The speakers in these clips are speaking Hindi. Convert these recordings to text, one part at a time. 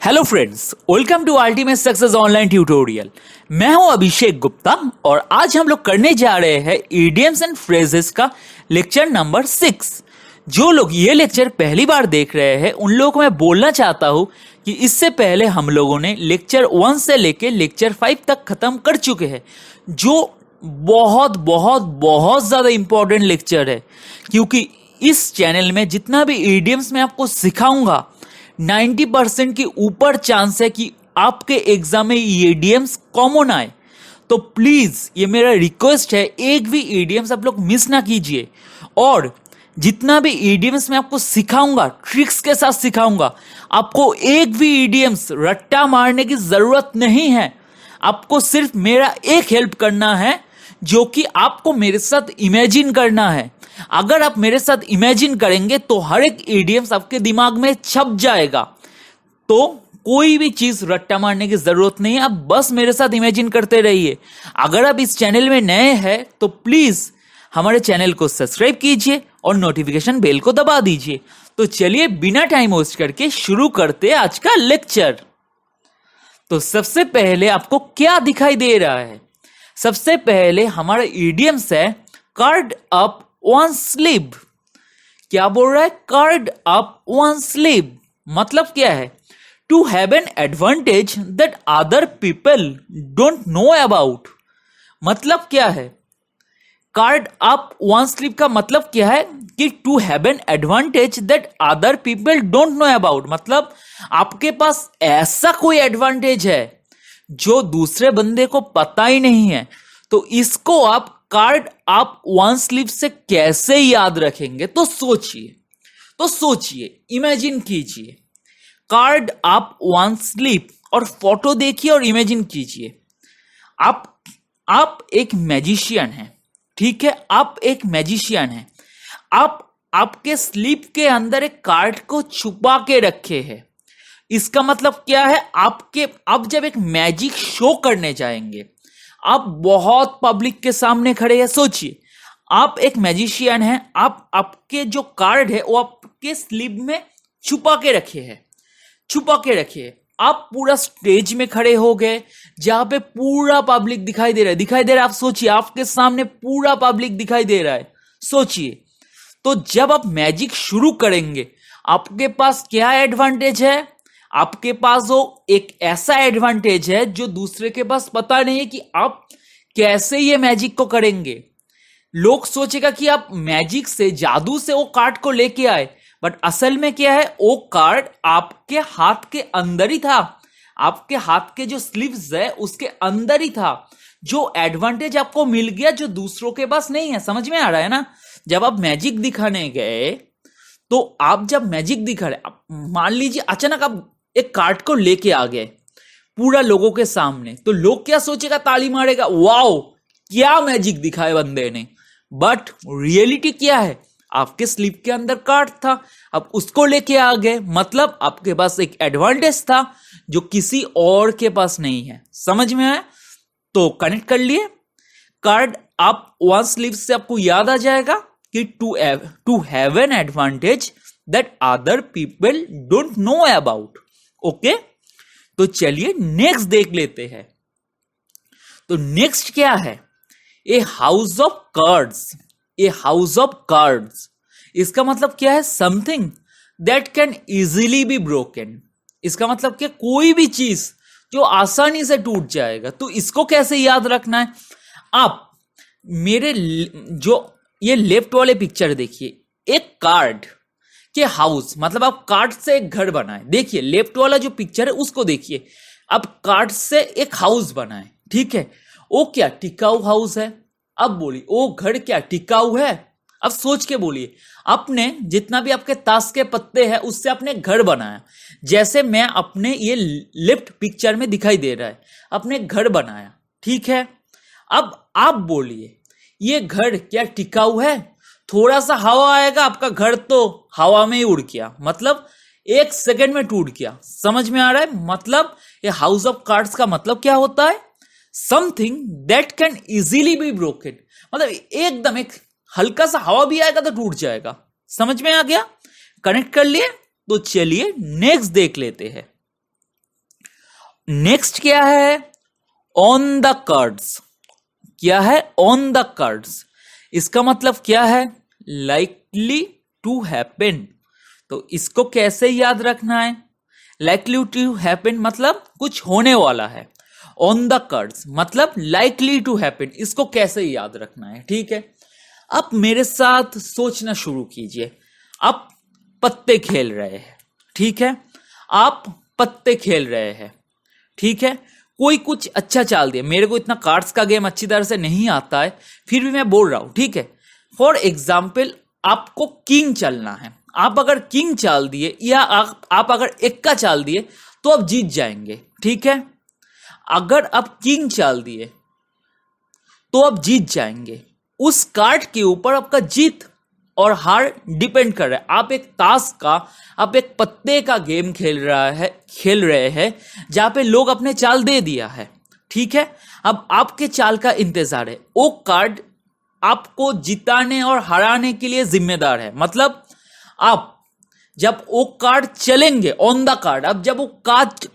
Hello friends, welcome to ultimate success online tutorial. मैं हूं अभिषेक गुप्ता और आज हम लोग करने जा रहे हैं इडियम्स एंड फ्रेजेस का लेक्चर नंबर 6। जो लोग ये लेक्चर पहली बार देख रहे हैं उन लोगों को मैं बोलना चाहता हूं कि इससे पहले हम लोगों ने लेक्चर 1 से लेके लेक्चर 5 तक खत्म कर चुके हैं, जो बहुत बहुत बहुत ज्यादा इंपॉर्टेंट लेक्चर है, क्योंकि इस चैनल में जितना भी इडियम्स मैं आपको सिखाऊंगा 90% के ऊपर चांस है कि आपके एग्जाम में ईडीएम्स कॉमन आए। तो प्लीज ये मेरा रिक्वेस्ट है, एक भी ईडीएम्स आप लोग मिस ना कीजिए। और जितना भी ईडीएम्स मैं आपको सिखाऊंगा ट्रिक्स के साथ सिखाऊंगा। आपको एक भी ईडीएम्स रट्टा मारने की जरूरत नहीं है। आपको सिर्फ मेरा एक हेल्प करना है, जो कि आपको मेरे साथ इमेजिन करना है। अगर आप मेरे साथ इमेजिन करेंगे तो हर एक इडियम्स आपके दिमाग में छप जाएगा। तो कोई भी चीज रट्टा मारने की जरूरत नहीं है, आप बस मेरे साथ इमेजिन करते रहिए। अगर आप इस चैनल में नए हैं तो प्लीज हमारे चैनल को सब्सक्राइब कीजिए और नोटिफिकेशन बेल को दबा दीजिए। तो चलिए बिना टाइम वेस्ट करके शुरू करते हैं आज का लेक्चर। तो सबसे पहले आपको क्या दिखाई दे रहा है? सबसे पहले हमारा इडियम्स है कर्ड अप वन स्लीव। क्या बोल रहा है? कर्ड अप वन स्लीव मतलब क्या है? To have an advantage that other people don't know about. मतलब क्या है? कर्ड अप वन स्लीव का मतलब क्या है कि to have an advantage that other people don't know about. मतलब आपके पास ऐसा कोई एडवांटेज है जो दूसरे बंदे को पता ही नहीं है। तो इसको आप कार्ड आप वन स्लीव से कैसे याद रखेंगे? तो सोचिए, इमेजिन कीजिए। कार्ड आप वन स्लीव और फोटो देखिए और इमेजिन कीजिए। आप एक मैजिशियन हैं, ठीक है? आप एक मैजिशियन हैं। आप आपके स्लीव के अंदर एक कार्ड को छुपा के रखे हैं। इसका मतलब क्या है? आप जब एक मैजिक शो करने जाएंगे, आप बहुत पब्लिक के सामने खड़े हैं। सोचिए, आप एक मैजिशियन हैं, आपके जो कार्ड है वो आपके स्लीव में छुपा के रखे। आप पूरा स्टेज में खड़े हो गए जहां पे पूरा पब्लिक दिखाई दे रहा है। आप सोचिए, आपके सामने पूरा पब्लिक दिखाई दे रहा है। सोचिए, तो जब आप मैजिक शुरू करेंगे आपके पास क्या एडवांटेज है? आपके पास वो एक ऐसा एडवांटेज है जो दूसरे के पास पता नहीं है कि आप कैसे ये मैजिक को करेंगे। लोग सोचेगा कि आप मैजिक से, जादू से वो कार्ड को लेके आए, बट असल में क्या है? वो कार्ड आपके हाथ के अंदर ही था। आपके हाथ के जो स्लीव्स है उसके अंदर ही था। जो एडवांटेज आपको मिल गया जो दूसरों के पास नहीं है। समझ में आ रहा है ना? जब आप मैजिक दिखाने गए तो आप जब मैजिक दिखा रहे, मान लीजिए अचानक आप एक कार्ड को लेके आ गए पूरा लोगों के सामने, तो लोग क्या सोचेगा? ताली मारेगा, वाओ क्या मैजिक दिखाए बंदे ने। बट रियलिटी क्या है? आपके स्लीव के अंदर कार्ड था, आप उसको लेके आ गए, मतलब आपके पास एक एडवांटेज था जो किसी और के पास नहीं है। समझ में आया? तो कनेक्ट कर लिए। कार्ड आप वन स्लीव से आपको याद आ जाएगा कि to have an advantage that other people don't know about. Okay, तो चलिए नेक्स्ट देख लेते हैं। तो नेक्स्ट क्या है? A house of cards. इसका मतलब क्या है? Something that can easily be broken. इसका मतलब क्या? कोई भी चीज जो आसानी से टूट जाएगा। तो इसको कैसे याद रखना है? आप मेरे जो ये लेफ्ट वाले पिक्चर देखिए, एक कार्ड के हाउस, मतलब आप कार्ड से एक घर बनाए। देखिए लेफ्ट वाला जो पिक्चर है उसको देखिए, अब कार्ड से एक हाउस बनाए, ठीक है? वो क्या टिकाऊ हाउस है? अब बोलिए, वो घर क्या टिकाऊ है? अब सोच के बोलिए। आपने जितना भी आपके ताश के पत्ते हैं उससे आपने घर बनाया, जैसे मैं अपने ये लेफ्ट पिक्चर में दिखाई दे रहा है, अपने घर बनाया, ठीक है? अब आप बोलिए, ये घर क्या टिकाऊ है? थोड़ा सा हवा आएगा, आपका घर तो हवा में ही उड़ गया, मतलब 1 सेकंड में टूट गया। समझ में आ रहा है? मतलब ये हाउस ऑफ कार्ड्स का मतलब क्या होता है? Something that can easily be broken. मतलब एकदम एक हल्का सा हवा भी आएगा तो टूट जाएगा। समझ में आ गया? कनेक्ट कर लिए? तो चलिए नेक्स्ट देख लेते हैं। नेक्स्ट क्या है, ऑन द कार्ड्स। क्या है, ऑन द कार्ड्स। इसका मतलब क्या है, लाइकली टू हैपन। तो इसको कैसे याद रखना है, लाइकली टू हैपन मतलब कुछ होने वाला है, ऑन द कार्ड्स मतलब लाइकली टू हैपन। इसको कैसे याद रखना है, ठीक है। अब मेरे साथ सोचना शुरू कीजिए। आप पत्ते खेल रहे हैं, ठीक है, आप पत्ते खेल रहे हैं, ठीक है। कोई कुछ अच्छा चाल दिया, मेरे को इतना कार्ड्स का गेम अच्छी तरह से नहीं आता है, फिर भी मैं बोल रहा हूं, ठीक है। फॉर एग्जाम्पल आपको किंग चलना है, आप अगर किंग चाल दिए या आप अगर एक्का चाल दिए तो आप जीत जाएंगे, ठीक है। अगर आप किंग चाल दिए तो आप जीत जाएंगे। उस कार्ड के ऊपर आपका जीत और हार डिपेंड कर रहा है। आप एक ताश का, आप एक पत्ते का गेम खेल रहे हैं जहां पे लोग अपने चाल दे दिया है, ठीक है। अब आपके चाल का इंतजार है। वो कार्ड आपको जिताने और हराने के लिए जिम्मेदार है। मतलब आप जब वो कार्ड चलेंगे ऑन द कार्ड, अब जब वो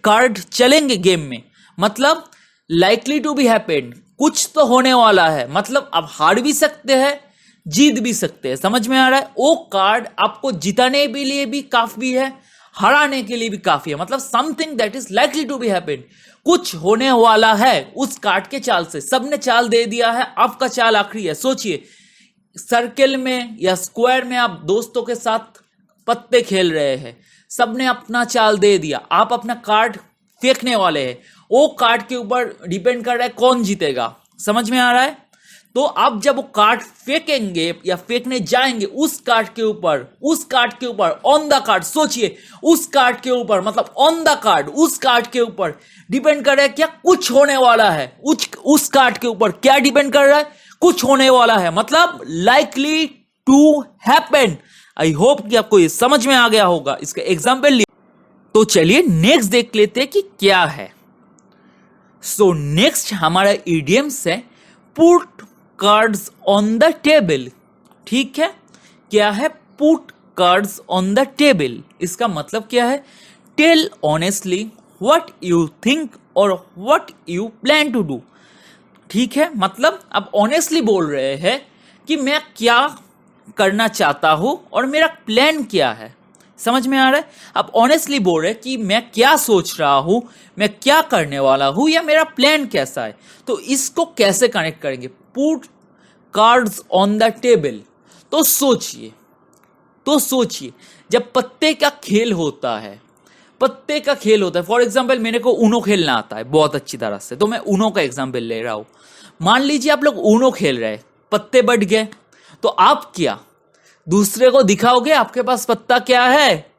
कार्ड चलेंगे गेम में, मतलब लाइकली टू बी हैपेन, कुछ तो होने वाला है। मतलब आप हार भी सकते हैं, जीत भी सकते हैं। समझ में आ रहा है, वो कार्ड आपको जिताने के लिए भी काफी है, हराने के लिए भी काफी है। मतलब something that is likely to be happen, कुछ होने वाला है उस कार्ड के चाल से। सबने चाल दे दिया है, आपका चाल आखिरी है। सोचिए, सर्कल में या स्क्वायर में आप दोस्तों के साथ पत्ते खेल रहे हैं, सबने अपना चाल दे दिया, आप अपना कार्ड फेंकने वाले हैं। वो कार्ड के ऊपर डिपेंड कर रहा है कौन जीतेगा। समझ में आ रहा है। तो आप जब वो कार्ड फेंकेंगे या फेंकने जाएंगे उस कार्ड के ऊपर ऑन द कार्ड, सोचिए उस कार्ड के ऊपर, मतलब ऑन द कार्ड, उस कार्ड के ऊपर डिपेंड कर रहा है क्या, कुछ होने वाला है। उस कार्ड के ऊपर क्या डिपेंड कर रहा है, कुछ होने वाला है, मतलब likely to happen. I hope कि आपको ये समझ में आ गया होगा। इसका एग्जाम्पल लिया तो चलिए नेक्स्ट देख लेते हैं कि क्या है। सो नेक्स्ट हमारा इडियम्स है put cards on the table, ठीक है। क्या है, put cards on the table. इसका मतलब क्या है, tell honestly what you think और what you plan to do, ठीक है। मतलब आप ऑनेस्टली बोल रहे हैं कि मैं क्या करना चाहता हूं और मेरा प्लान क्या है। समझ में आ रहा है, आप ऑनेस्टली बोल रहे हैं कि मैं क्या सोच रहा हूं, मैं क्या करने वाला हूं, या मेरा प्लान कैसा है। तो इसको कैसे कनेक्ट करेंगे, put cards on the table. तो सोचिए जब पत्ते का खेल होता है, फॉर एग्जाम्पल मेरे को ऊनो खेलना आता है बहुत अच्छी तरह से, तो मैं ऊनो का एग्जाम्पल ले रहा हूं। मान लीजिए आप लोग ऊनो खेल रहे हैं, पत्ते बढ़ गए, तो आप क्या दूसरे को दिखाओगे आपके पास पत्ता क्या है।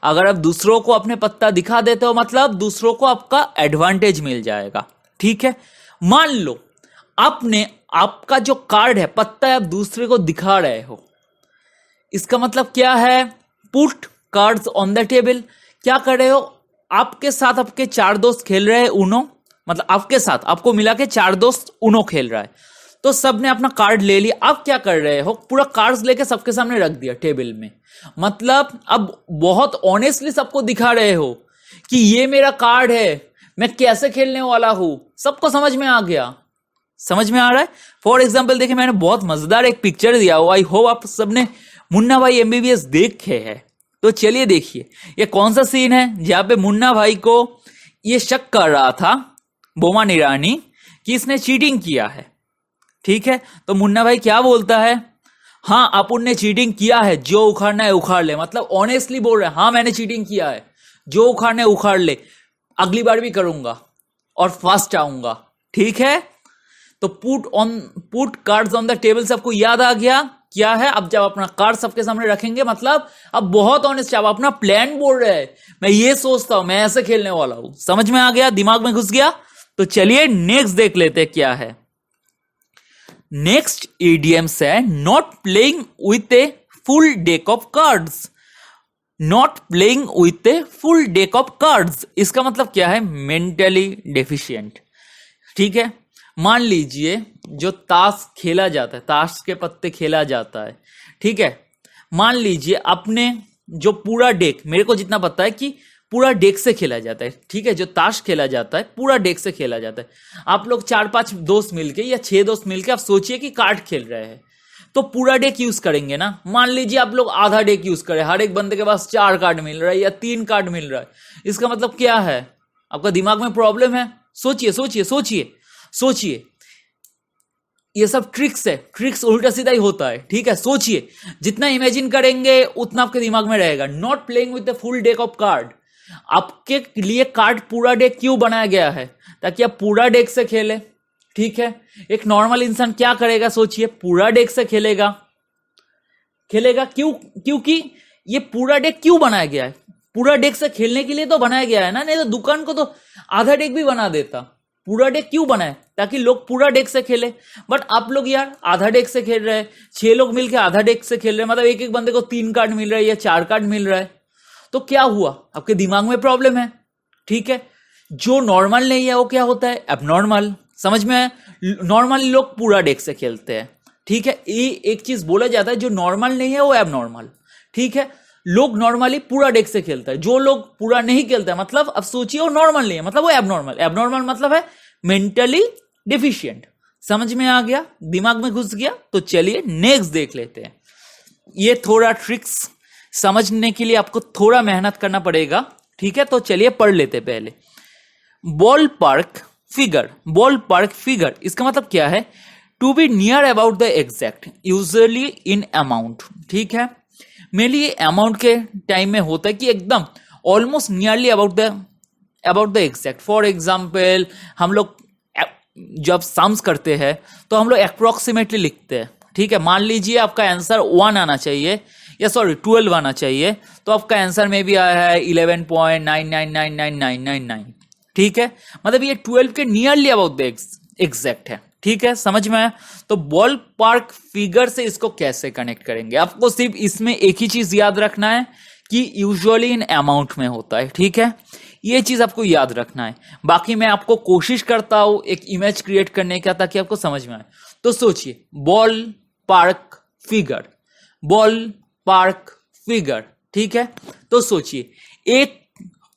अगर आप दूसरों को अपने पत्ता दिखा देते हो, मतलब दूसरों को आपका एडवांटेज मिल जाएगा, ठीक है। मान लो आपका जो कार्ड है, पत्ता है, आप दूसरे को दिखा रहे हो। इसका मतलब क्या है, put cards on the table. क्या कर रहे हो, आपके साथ आपके 4 दोस्त खेल रहे हैं ऊनो, मतलब आपके साथ आपको मिला के 4 दोस्त ऊनो खेल रहा है। तो सबने अपना कार्ड ले लिया। आप क्या कर रहे हो, पूरा कार्ड्स लेके सबके सामने रख दिया टेबल में। मतलब अब बहुत ऑनेस्टली सबको दिखा रहे हो कि ये मेरा कार्ड है, मैं कैसे खेलने वाला हूं। सबको समझ में आ गया, समझ में आ रहा है। फॉर एग्जाम्पल देखिए, मैंने बहुत मजेदार एक पिक्चर दिया हुआ, आई होप आप सबने मुन्ना भाई एमबीबीएस देखे हैं। तो चलिए देखिए, ये कौन सा सीन है जहां पे मुन्ना भाई को ये शक कर रहा था बोमान ईरानी कि इसने चीटिंग किया है, ठीक है। तो मुन्ना भाई क्या बोलता है, हाँ अपुन ने चीटिंग किया है, जो उखाड़ना है उखाड़ ले। मतलब ऑनेस्टली बोल रहे हैं, हाँ मैंने चीटिंग किया है, जो उखाड़ना है उखाड़ ले, अगली बार भी करूंगा और फास्ट आऊंगा, ठीक है। तो put cards on the table सबको याद आ गया क्या है। अब जब अपना कार्ड सबके सामने रखेंगे, मतलब अब बहुत ऑनेस्ट, अब अपना प्लान बोल रहे हैं, मैं ये सोचता हूं, मैं ऐसे खेलने वाला हूं। समझ में आ गया, दिमाग में घुस गया। तो चलिए नेक्स्ट देख लेते हैं क्या है। नेक्स्ट इडियम्स है not playing with a full deck of cards. Not playing with a full deck of cards, इसका मतलब क्या है, मेंटली डेफिशिएंट, ठीक है। मान लीजिए जो ताश खेला जाता है, ताश के पत्ते खेला जाता है, ठीक है। मान लीजिए अपने जो पूरा डेक, मेरे को जितना पता है कि पूरा डेक से खेला जाता है, ठीक है। जो ताश खेला जाता है पूरा डेक से खेला जाता है। आप लोग 4-5 दोस्त मिलके या 6 दोस्त मिलके आप सोचिए कि कार्ड खेल रहे हैं, तो पूरा डेक यूज करेंगे ना। मान लीजिए आप लोग आधा डेक यूज करें, हर एक बंदे के पास 4 कार्ड मिल रहा है या 3 कार्ड मिल रहा है, इसका मतलब क्या है? आपका दिमाग में प्रॉब्लम है। सोचिए सोचिए सोचिए सोचिए, ये सब ट्रिक्स है, ट्रिक्स उल्टा सीधा ही होता है, ठीक है। सोचिए, जितना इमेजिन करेंगे उतना आपके दिमाग में रहेगा। Not playing with the full deck of card. आपके लिए कार्ड पूरा डेक क्यों बनाया गया है? ताकि आप पूरा डेक से खेले, ठीक है। एक नॉर्मल इंसान क्या करेगा? सोचिए, पूरा डेक से खेलेगा। क्योंकि ये पूरा डेक क्यों बनाया गया है? पूरा डेक से खेलने के लिए तो बनाया गया है ना, नहीं तो दुकान को तो आधा डेक भी बना देता। पूरा डेक क्यों बनाए? ताकि लोग पूरा डेक से खेले। बट आप लोग यार आधा डेक से खेल रहे हैं, 6 लोग मिलकर आधा डेक से खेल रहे हैं, मतलब एक एक बंदे को 3 कार्ड मिल रहा है या 4 कार्ड मिल रहा है। तो क्या हुआ? आपके दिमाग में प्रॉब्लम है, ठीक है। जो नॉर्मल नहीं है वो क्या होता है? एबनॉर्मल। समझ में आया? नॉर्मली लोग पूरा डेक से खेलते हैं, ठीक है। ये एक चीज बोला जाता है, जो नॉर्मल नहीं है वो एबनॉर्मल, ठीक है। लोग नॉर्मली पूरा डेक से खेलता है, जो लोग पूरा नहीं खेलता है मतलब अब सोचिए वो नॉर्मल नहीं है, मतलब वो एबनॉर्मल। एबनॉर्मल मतलब है मेंटली डिफिशिएंट। समझ में आ गया? दिमाग में घुस गया? तो चलिए नेक्स्ट देख लेते हैं। ये थोड़ा ट्रिक्स समझने के लिए आपको थोड़ा मेहनत करना पड़ेगा, ठीक है। तो चलिए पढ़ लेते हैं पहले। Ball park figure. Ball park figure इसका मतलब क्या है? To be near about the exact, usually in amount, ठीक है। मेनली ये अमाउंट के टाइम में होता है कि एकदम almost nearly about the exact. For example हम लोग जब सम्स करते हैं तो हम लोग अप्रोक्सीमेटली लिखते हैं, ठीक है। मान लीजिए आपका आंसर 1 आना चाहिए, या सॉरी 12 आना चाहिए, तो आपका आंसर में भी आया है 11.999999, ठीक है। मतलब ये 12 के नियरली अबाउट द एग्जैक्ट है, ठीक है। समझ में आया? तो बॉल पार्क फिगर से इसको कैसे कनेक्ट करेंगे? आपको सिर्फ इसमें एक ही चीज याद रखना है कि यूजुअली इन अमाउंट में होता है, ठीक है। ये चीज आपको याद रखना है। बाकी मैं आपको कोशिश करता हूं एक इमेज क्रिएट करने का, ताकि आपको समझ में आए। तो सोचिए, ball park figure, ball park figure, ठीक है। तो सोचिए, एक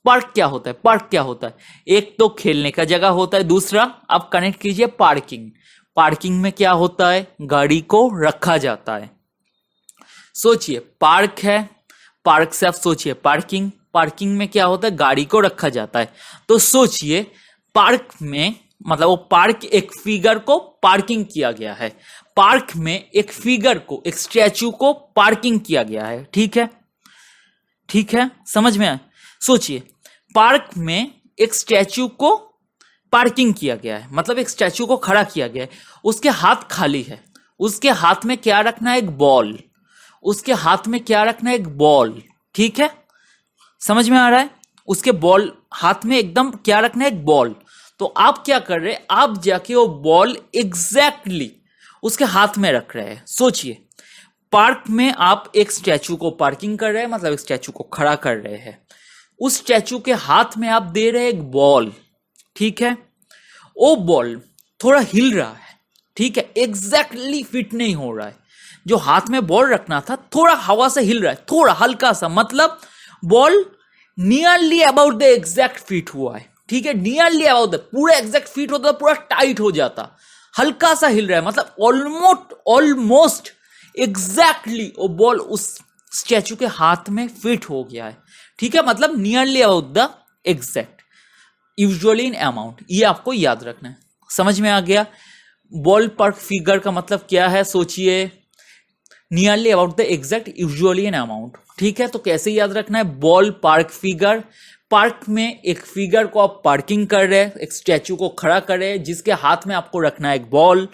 पार्क क्या होता है? पार्क क्या होता है? एक तो खेलने का जगह होता है, दूसरा आप कनेक्ट कीजिए पार्किंग। पार्किंग में क्या होता है? गाड़ी को रखा जाता है। सोचिए, पार्क है, पार्क से आप सोचिए पार्किंग, पार्किंग में क्या होता है? गाड़ी को रखा जाता है। तो सोचिए, पार्क में मतलब वो पार्क, एक फिगर को पार्किंग किया गया है। पार्क में एक फिगर को, एक स्टैचू को पार्किंग किया गया है, ठीक है, ठीक है। समझ में आया? सोचिए, पार्क में एक स्टैचू को पार्किंग किया गया है, मतलब एक स्टैचू को खड़ा किया गया है। उसके हाथ खाली है, उसके हाथ में क्या रखना है? एक बॉल। उसके हाथ में क्या रखना है? एक बॉल, ठीक है। समझ में आ रहा है? उसके बॉल हाथ में एकदम क्या रखना है? एक बॉल। तो आप क्या कर रहे हैं? आप जाके वो बॉल एग्जैक्टली उसके हाथ में रख रहे हैं। सोचिए, पार्क में आप एक स्टैचू को पार्किंग कर रहे हैं, मतलब एक स्टैचू को खड़ा कर रहे हैं। उस स्टैचू के हाथ में आप दे रहे हैं एक बॉल, ठीक है। वो बॉल थोड़ा हिल रहा है, ठीक है, एग्जैक्टली फिट नहीं हो रहा है। जो हाथ में बॉल रखना था थोड़ा हवा से हिल रहा है, थोड़ा हल्का सा, मतलब ball nearly about the exact fit हुआ है, ठीक है। नियरली अबाउट द, पूरा एग्जैक्ट फिट होता पूरा टाइट हो जाता, हल्का सा हिल रहा है, मतलब ऑलमोस्ट एग्जैक्टली वो बॉल उस स्टैचू के हाथ में फिट हो गया है, ठीक है। मतलब nearly about the exact, usually in amount, ये आपको याद रखना है। समझ में आ गया? बॉल पार्क फिगर का मतलब क्या है? सोचिए, nearly about the exact, usually in amount, ठीक है। तो कैसे याद रखना है? बॉल पार्क फिगर, पार्क में एक फिगर को आप पार्किंग कर रहे हैं, एक स्टैचू को खड़ा कर रहे हैं, जिसके हाथ में आपको रखना है एक बॉल।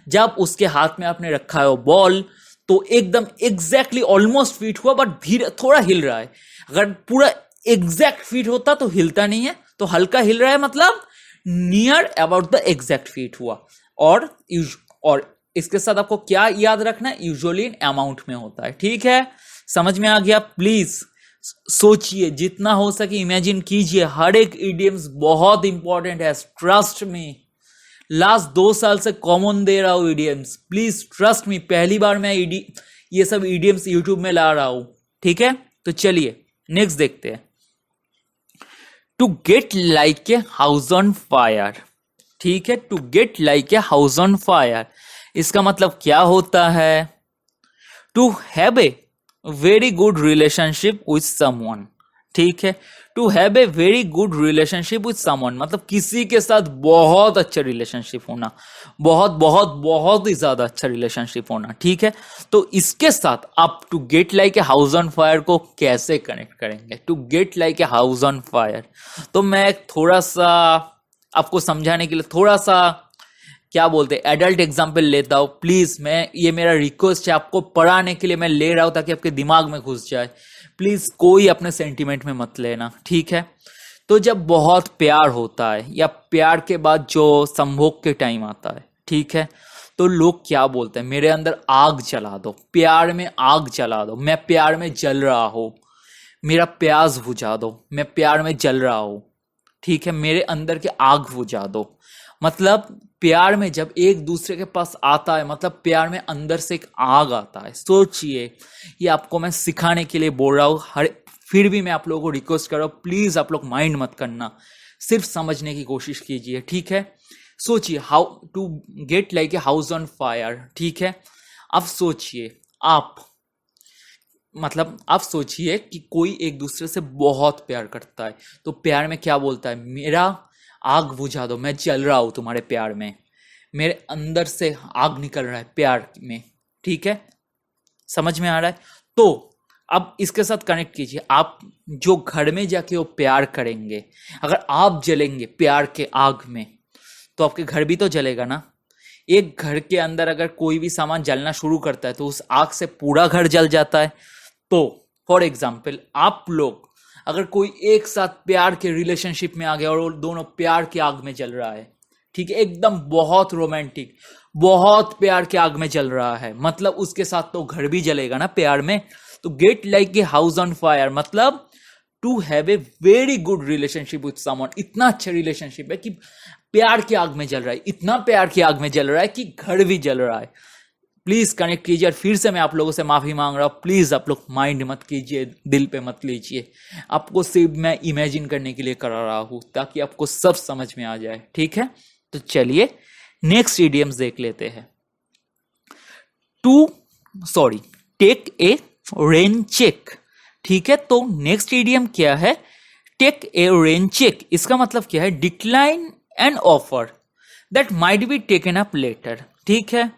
जब उसके हाथ में आपने रखा है वो बॉल, तो एकदम एग्जैक्टली ऑलमोस्ट फिट हुआ, बट धीरे थोड़ा हिल रहा है। अगर पूरा एग्जैक्ट फिट होता तो हिलता नहीं है, तो हल्का हिल रहा है, मतलब near about the exact fit हुआ। और इसके साथ आपको क्या याद रखना है? यूजुअली इन अमाउंट में होता है, ठीक है। समझ में आ गया? प्लीज सोचिए, जितना हो सके इमेजिन कीजिए। हर एक इडियम्स बहुत इंपॉर्टेंट है, ट्रस्ट मी। लास्ट 2 साल से कॉमन दे रहा हूं इडियम्स, प्लीज ट्रस्ट मी। पहली बार मैं ये सब इडियम्स यूट्यूब में ला रहा हूं, ठीक है। तो चलिए नेक्स्ट देखते हैं। To get like a house on fire. ठीक है, to get like a house on fire, इसका मतलब क्या होता है? To have a very good relationship with someone. ठीक है, to have a very good relationship with someone मतलब किसी के साथ बहुत अच्छा रिलेशनशिप होना, बहुत बहुत बहुत ही ज्यादा अच्छा रिलेशनशिप होना। ठीक है, तो इसके साथ आप to get like a house on fire को कैसे कनेक्ट करेंगे? To get like a house on fire, तो मैं थोड़ा सा आपको समझाने के लिए थोड़ा सा क्या बोलते हैं एडल्ट एग्जाम्पल लेता हूं। प्लीज, मैं ये मेरा रिक्वेस्ट है, आपको पढ़ाने के लिए मैं ले रहा हूं ताकि आपके दिमाग में घुस जाए। प्लीज कोई अपने सेंटिमेंट में मत लेना। ठीक है, तो जब बहुत प्यार होता है या प्यार के बाद जो संभोग के टाइम आता है, ठीक है, तो लोग क्या बोलते हैं? मेरे अंदर आग जला दो, प्यार में आग जला दो, मैं प्यार में जल रहा हूं, मेरा प्यास बुझा दो, मैं प्यार में जल रहा हूं। ठीक है, मेरे अंदर के आग बुझा दो। मतलब प्यार में जब एक दूसरे के पास आता है, मतलब प्यार में अंदर से एक आग आता है। सोचिए, ये आपको मैं सिखाने के लिए बोल रहा हूं, फिर भी मैं आप लोगों को रिक्वेस्ट कर रहा हूं, प्लीज आप लोग माइंड मत करना, सिर्फ समझने की कोशिश कीजिए। ठीक है, सोचिए how to get like a house on fire. ठीक है, अब सोचिए आप सोचिए कि कोई एक दूसरे से बहुत प्यार करता है, तो प्यार में क्या बोलता है? मेरा आग बुझा दो, मैं जल रहा हूं तुम्हारे प्यार में, मेरे अंदर से आग निकल रहा है प्यार में। ठीक है, समझ में आ रहा है? तो अब इसके साथ कनेक्ट कीजिए, आप जो घर में जाके वो प्यार करेंगे, अगर आप जलेंगे प्यार के आग में तो आपके घर भी तो जलेगा ना। एक घर के अंदर अगर कोई भी सामान जलना शुरू करता है तो उस आग से पूरा घर जल जाता है। तो फॉर एग्जाम्पल, आप लोग अगर कोई एक साथ प्यार के रिलेशनशिप में आ गया और वो दोनों प्यार की आग में जल रहा है, ठीक है, एकदम बहुत रोमांटिक, बहुत प्यार की आग में जल रहा है, मतलब उसके साथ तो घर भी जलेगा ना प्यार में। तो get like a house on fire मतलब to have a very good relationship with someone, इतना अच्छा रिलेशनशिप है कि प्यार की आग में जल रहा है, इतना प्यार की आग में जल रहा है कि घर भी जल रहा है। प्लीज कनेक्ट कीजिए। और फिर से मैं आप लोगों से माफी मांग रहा हूं, प्लीज आप लोग माइंड मत कीजिए, दिल पे मत लीजिए, आपको सिर्फ मैं इमेजिन करने के लिए करा रहा हूं ताकि आपको सब समझ में आ जाए। ठीक है, तो चलिए नेक्स्ट इडियम्स देख लेते हैं। Take a rain check. ठीक है, तो नेक्स्ट इडियम क्या है? टेक ए रेन चेक, इसका मतलब क्या है? Decline an offer that might be taken up later. ठीक है,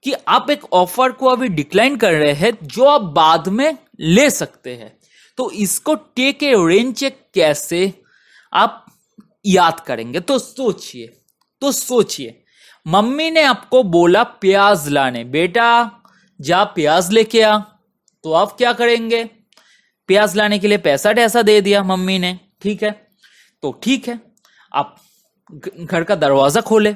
कि आप एक ऑफर को अभी डिक्लाइन कर रहे हैं जो आप बाद में ले सकते हैं। तो इसको टेक ए रेन चेक कैसे आप याद करेंगे? तो सोचिए मम्मी ने आपको बोला प्याज लाने, बेटा जा प्याज लेके आ, तो आप क्या करेंगे? प्याज लाने के लिए पैसा टैसा दे दिया मम्मी ने। ठीक है, तो ठीक है, आप घर का दरवाजा खोले,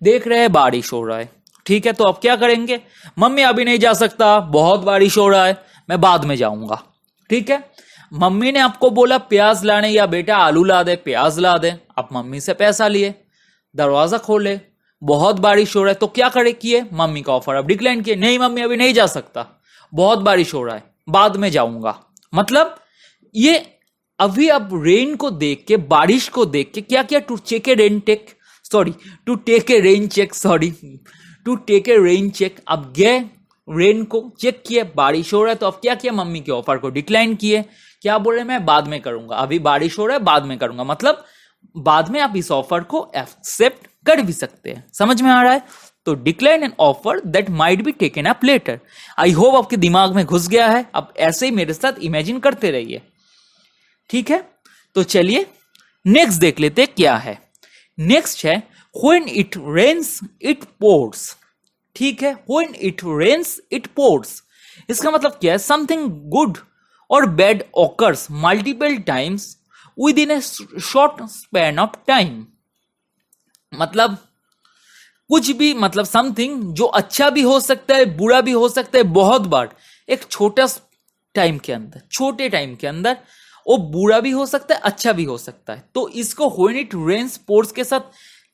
देख रहे हैं बारिश हो रहा है। ठीक है, तो आप क्या करेंगे? मम्मी अभी नहीं जा सकता, बहुत बारिश हो रहा है, मैं बाद में जाऊंगा। ठीक है, मम्मी ने आपको बोला प्याज लाने या बेटा आलू ला दे, प्याज ला दे, आप मम्मी से पैसा लिए, दरवाजा खोले, बहुत बारिश हो रहा है, तो क्या करे किए? मम्मी का ऑफर अब डिक्लाइन किए, नहीं मम्मी अभी नहीं जा सकता, बहुत बारिश हो रहा है, बाद में जाऊंगा। मतलब ये अभी आप रेन को देख के, बारिश को देख के क्या किया? To take a rain check, अब गए रेन को चेक किए, बारिश हो रहा है, तो अब क्या किया? मम्मी के ऑफर को डिक्लाइन किए। क्या बोल रहे हैं? मैं बाद में करूंगा, अभी बारिश हो रहा है बाद में करूंगा, मतलब बाद में आप इस ऑफर को एक्सेप्ट कर भी सकते हैं। समझ में आ रहा है? तो decline an offer that might be taken up later. I hope आपके दिमाग में घुस गया है। अब ऐसे ही मेरे साथ इमेजिन करते रहिए। ठीक है, तो चलिए नेक्स्ट देख लेते क्या है। नेक्स्ट है when it rains it pours। ठीक है, when it rains it pours, इसका मतलब क्या है? समथिंग गुड और bad occurs multiple times within a short span of time। मतलब कुछ भी, मतलब समथिंग जो अच्छा भी हो सकता है, बुरा भी हो सकता है, बहुत बार एक छोटे टाइम के अंदर वो बुरा भी हो सकता है, अच्छा भी हो सकता है। तो इसको when it rains pours के साथ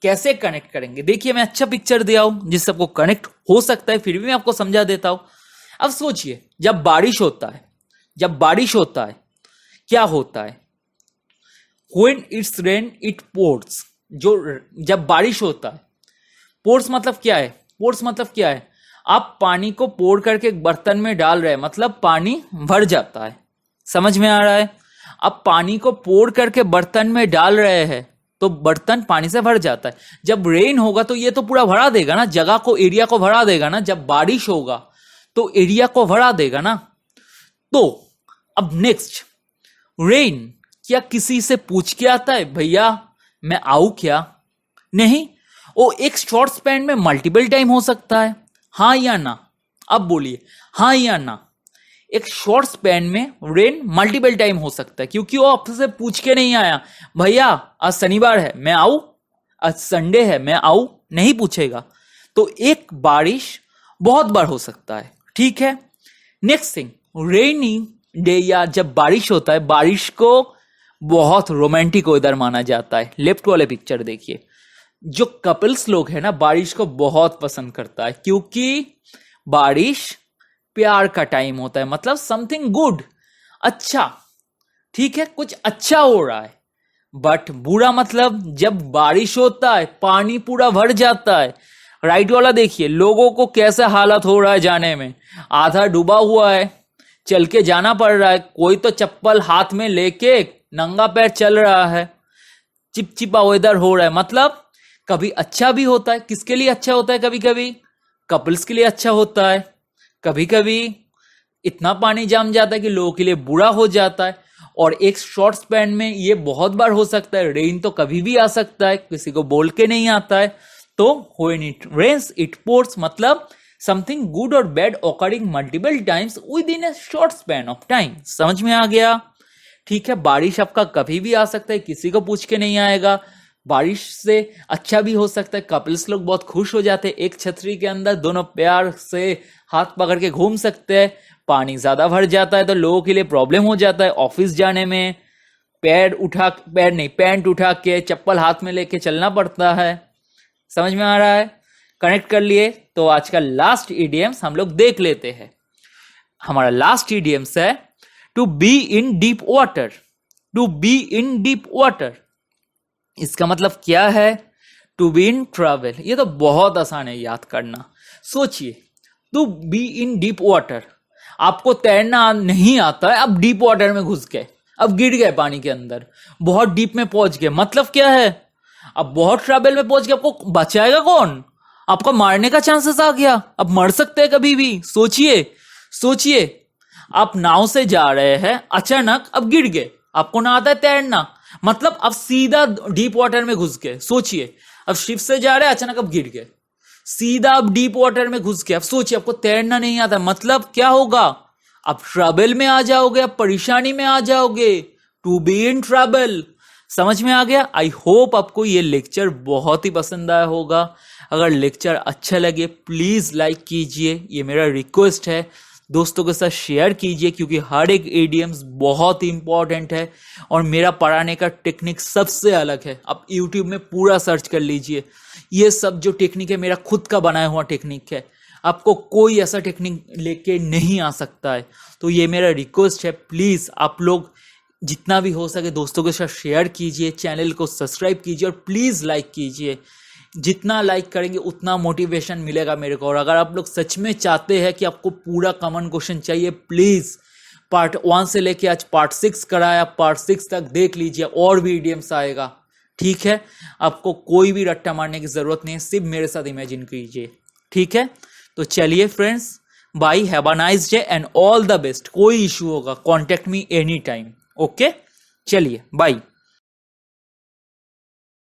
कैसे कनेक्ट करेंगे? देखिए, मैं अच्छा पिक्चर दिया हूं जिससे आपको कनेक्ट हो सकता है, फिर भी मैं आपको समझा देता हूं। अब सोचिए, जब बारिश होता है क्या होता है? When it's rain it pores, जो जब बारिश होता है, पोर्स मतलब क्या है, पोर्स मतलब क्या है, आप पानी को पोर करके एक बर्तन में डाल रहे हैं, मतलब पानी भर जाता है। समझ में आ रहा है? अब पानी को पोर करके बर्तन में डाल रहे हैं तो बर्तन पानी से भर जाता है। जब रेन होगा तो ये तो पूरा भरा देगा ना, जगह को, एरिया को भरा देगा ना। जब बारिश होगा तो एरिया को भरा देगा ना। तो अब नेक्स्ट, रेन क्या किसी से पूछ के आता है भैया मैं आऊं क्या? नहीं, वो एक शॉर्ट स्पैन में मल्टीपल टाइम हो सकता है, हाँ या ना? अब बोलिए हाँ या ना। एक शॉर्ट स्पैन में रेन मल्टीपल टाइम हो सकता है, क्योंकि वो आपसे पूछ के नहीं आया भैया आज शनिवार है मैं आऊं, आज संडे है मैं आऊं, नहीं पूछेगा। तो एक बारिश बहुत बार हो सकता है, ठीक है। नेक्स्ट थिंग, रेनी डे या जब बारिश होता है, बारिश को बहुत रोमांटिक वेदर माना जाता है। लेफ्ट वाले पिक्चर देखिए, जो कपल्स लोग हैं ना बारिश को बहुत पसंद करता है, क्योंकि बारिश प्यार का टाइम होता है, मतलब समथिंग गुड, अच्छा, ठीक है, कुछ अच्छा हो रहा है। बट बुरा मतलब जब बारिश होता है पानी पूरा भर जाता है। राइट वाला देखिए, लोगों को कैसे हालत हो रहा है जाने में, आधा डूबा हुआ है, चल के जाना पड़ रहा है, कोई तो चप्पल हाथ में लेके नंगा पैर चल रहा है, चिपचिपा वेदर हो रहा है। मतलब कभी अच्छा भी होता है, किसके लिए अच्छा होता है, कभी कभी कपल्स के लिए अच्छा होता है, कभी कभी इतना पानी जम जाता है कि लोगों के लिए बुरा हो जाता है। और एक शॉर्ट स्पैन में ये बहुत बार हो सकता है। रेन तो कभी भी आ सकता है, किसी को बोल के नहीं आता है। तो when it rains it pours, मतलब समथिंग गुड और bad occurring multiple times within a short span of time. समझ में आ गया? ठीक है, बारिश आपका कभी भी आ सकता है, किसी को पूछ के नहीं आएगा। बारिश से अच्छा भी हो सकता है, कपल्स लोग बहुत खुश हो जाते हैं, एक छतरी के अंदर दोनों प्यार से हाथ पकड़ के घूम सकते हैं। पानी ज्यादा भर जाता है तो लोगों के लिए प्रॉब्लम हो जाता है, ऑफिस जाने में पैंट उठा के चप्पल हाथ में लेके चलना पड़ता है। समझ में आ रहा है? कनेक्ट कर लिए? तो आज का लास्ट इडियम्स हम लोग देख लेते हैं। हमारा लास्ट इडियम्स है to be in deep water. To be in deep water, इसका मतलब क्या है? To be in travel. ये तो बहुत आसान है याद करना। सोचिए, to be in deep water, आपको तैरना नहीं आता है, अब डीप वाटर में घुस गए, अब गिर गए पानी के अंदर, बहुत डीप में पहुंच गए। मतलब क्या है? अब बहुत ट्रैवल में पहुंच गए, आपको बचाएगा कौन? आपको मारने का चांसेस आ गया, अब मर सकते हैं कभी भी। सोचिए, आप नाव से जा रहे हैं, अचानक अब गिर गए, आपको ना आता है तैरना, मतलब अब सीधा डीप वाटर में घुस गए। सोचिए, अब शिप से जा रहे हैं, अचानक अब गिर गए, सीधा अब डीप वाटर में घुस गए। अब सोचिए, आपको तैरना नहीं आता, मतलब क्या होगा? आप ट्रबल में आ जाओगे, आप परेशानी में आ जाओगे। To be in trouble. समझ में आ गया? आई होप आपको ये लेक्चर बहुत ही पसंद आया होगा। अगर लेक्चर अच्छा लगे प्लीज लाइक कीजिए, ये मेरा रिक्वेस्ट है। दोस्तों के साथ शेयर कीजिए, क्योंकि हर एक इडियम्स बहुत ही इंपॉर्टेंट है और मेरा पढ़ाने का टेक्निक सबसे अलग है। आप YouTube में पूरा सर्च कर लीजिए, ये सब जो टेक्निक है मेरा खुद का बनाया हुआ टेक्निक है, आपको कोई ऐसा टेक्निक लेके नहीं आ सकता है। तो ये मेरा रिक्वेस्ट है, प्लीज आप लोग जितना भी हो सके दोस्तों के साथ शेयर कीजिए, चैनल को सब्सक्राइब कीजिए और प्लीज लाइक कीजिए। जितना लाइक करेंगे उतना मोटिवेशन मिलेगा मेरे को। और अगर आप लोग सच में चाहते हैं कि आपको पूरा कॉमन क्वेश्चन चाहिए, प्लीज पार्ट 1 से लेके आज पार्ट 6 कराया, पार्ट 6 तक देख लीजिए, और भी इडियम्स आएगा। ठीक है, आपको कोई भी रट्टा मारने की जरूरत नहीं है, सिर्फ मेरे साथ इमेजिन कीजिए। ठीक है, तो चलिए friends, bye, have a nice day and all the best. कोई इशू होगा contact me any time. Okay, चलिए बाय।